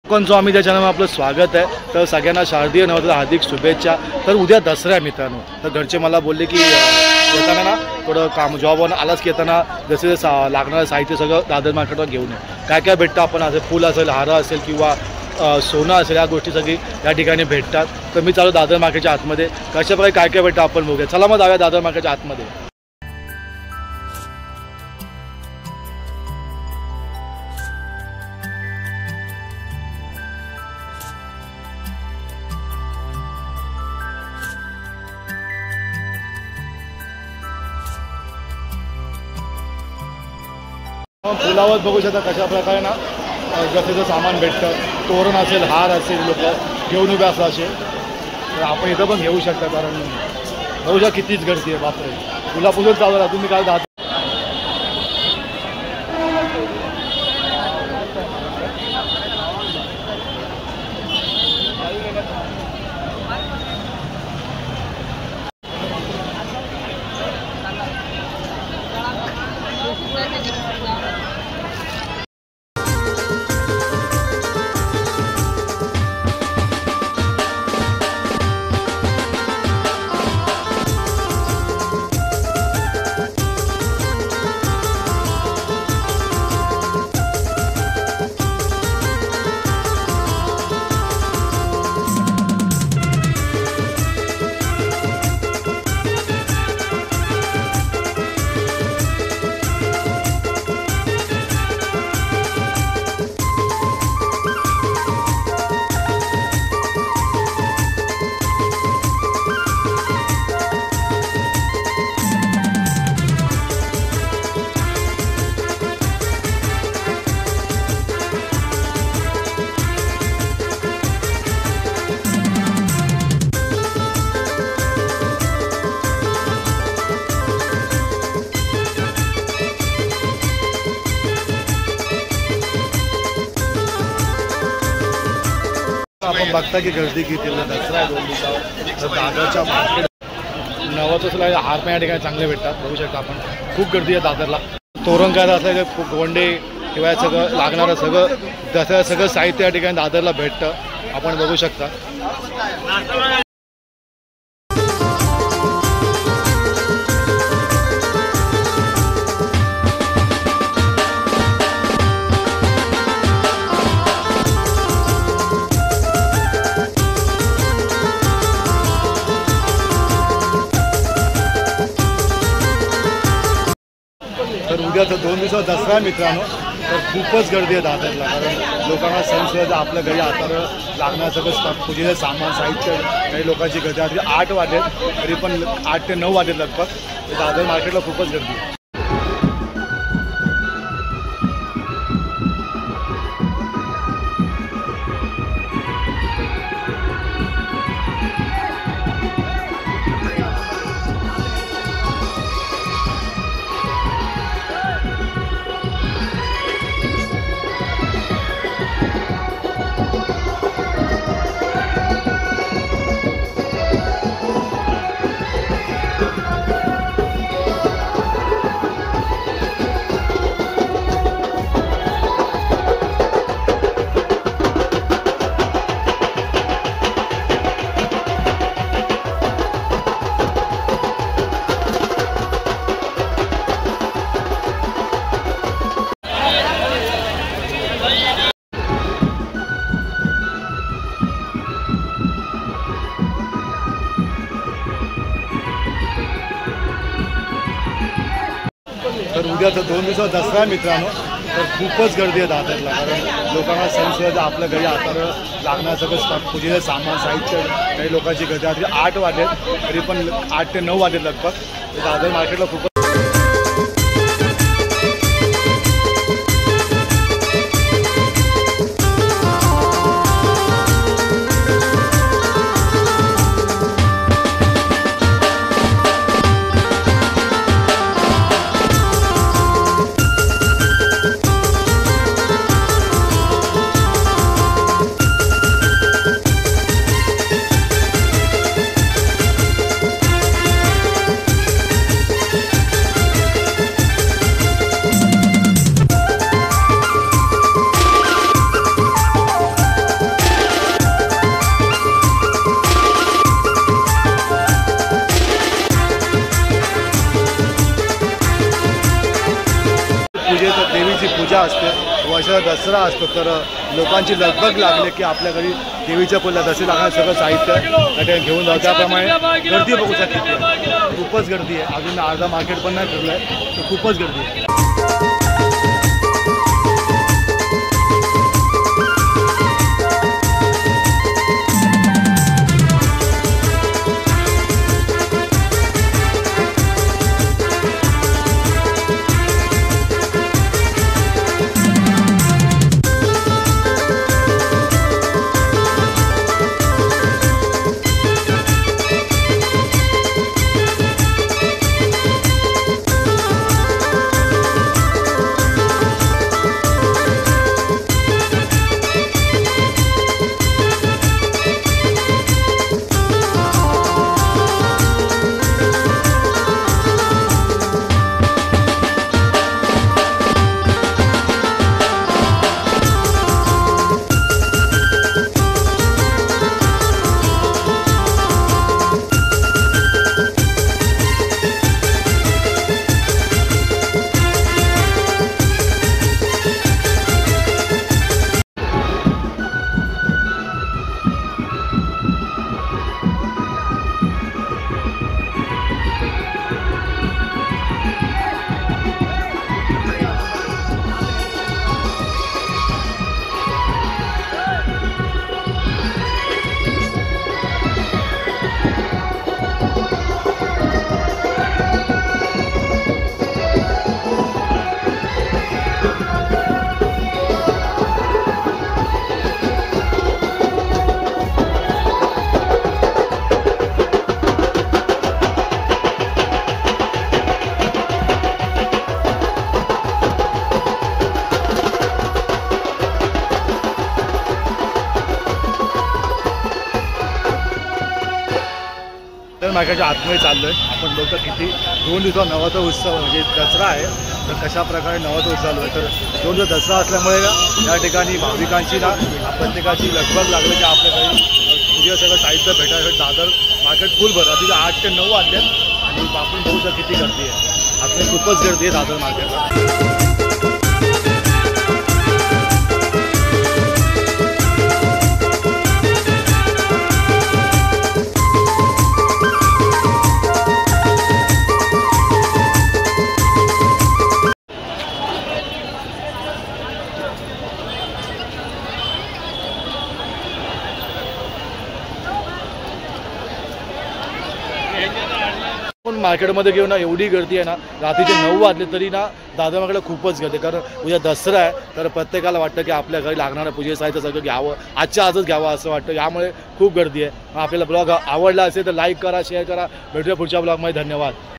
कोणचं आम्ही त्या चॅनलवर आपलं स्वागत आहे। तर सगळ्यांना शारदीय नवरात्र हार्दिक शुभेच्छा। तर उद्या दसरा आहे मित्रांनो, तर घरचे मला बोलले की येताना ना थोडं काम जॉबवर आलाच की येताना जसे लागणारं साहित्य सगळं दादर मार्केटवर घेऊन ये। काय काय भेटतं आपण असे फूल असेल, हार असेल किंवा सोनं असेल, या गोष्टी सगळी या ठिकाणी भेटतात। तर मी चालू दादर मार्केटच्या आतमध्ये, कशाप्रकारे काय काय भेटतं आपण बघूया। चला मग जाऊया दादर मार्केटच्या आतमध्ये। फुलावर बघू शकता कशा प्रकारे ना जसं सामान भेटतं, तोरण असेल, हार असेल, लोक घेऊन उभे असतात असे। तर आपण इथं पण घेऊ शकता, कारण बघू शकता कितीच गर्दी आहे, बापरे। फुलापासून चालू आहे, तुम्ही काय दाद आपण बघता की गर्दी किती दसरा आहे 2 दिवसावर। तर दादरच्या मार्केट नवरात्राला हार पण या ठिकाणी चांगले भेटतात, बघू शकता आपण। खूप गर्दी आहे दादरला। तोरण काय असलं तर गोंडे किंवा सगळं लागणारं सगळं दसऱ्या सगळं साहित्य या ठिकाणी दादरला भेटतं, आपण बघू शकता। तर उद्या तर 2 दिवसात दसरा आहे मित्रांनो, तर खूपच गर्दी आहे दादरला, कारण लोकांना सण आपल्या घरी आता लागणार सगळं पूजेचं सामान साहित्य, काही लोकांची गर्दी आधी 8 वाजले तरी पण 8 ते 9 वाजले लगभग। दादर मार्केटला खूपच गर्दी आहे। तर उद्या तर 2 दिवसात दसरा आहे मित्रांनो, तर खूपच गर्दी आहे दादरला, कारण लोकांना सण आपल्या घरी आता लागणार सगळं पूजेचं सामान साहित्य, काही लोकांची गर्दी आधी 8 वाजले तरी पण 8 ते 9 वाजले लगभग। दादर मार्केटला खूपच जेव्हा दसरा असतो तर लोकांची लगबग लागली की आपल्या घरी देवीच्या पुढल्या दसरी लागणारं सगळं साहित्य त्या ठिकाणी घेऊन जाऊ. त्याप्रमाणे गर्दी बघू शकते, खूपच गर्दी आहे. अजून अर्धा मार्केट पण नाही फिरलं आहे, तर खूपच गर्दी आहे. मार्केटच्या आतमध्ये चाललो आहे. आपण बघतो किती 2 दिवसा नवरात्र उत्सव म्हणजे दसरा आहे, तर कशा प्रकारे नवरात्र उत्सव चालू आहे. तर 2 दिवस दसरा असल्यामुळे या ठिकाणी भाविकांची प्रत्येकाची लगबग लागली की आपल्याकडे पूजा सगळं साहित्य भेटायसाठी दादर मार्केट फुल भरलं. तिथे 8 ते 9 वाजल्यात आणि आपण बघू शकतो किती गर्दी आहे. आतमध्ये खूपच गर्दी आहे दादर मार्केटला. पण मार्केटमध्ये घेऊन ना एवढी गर्दी आहे ना, रात्रीचे 9 वाजले तरी ना दादर मार्केटला खूपच गर्दी. कारण उद्या दसरा आहे, तर प्रत्येकाला वाटतं की आपल्या घरी लागणारं पूजे साहित्य सगळं घ्यावं, आजच्या आजच घ्यावं असं वाटतं. यामुळे खूप गर्दी आहे. आपल्याला ब्लॉग आवडला असेल तर लाईक करा, शेअर करा. भेटूया पुढच्या ब्लॉगमध्ये. धन्यवाद.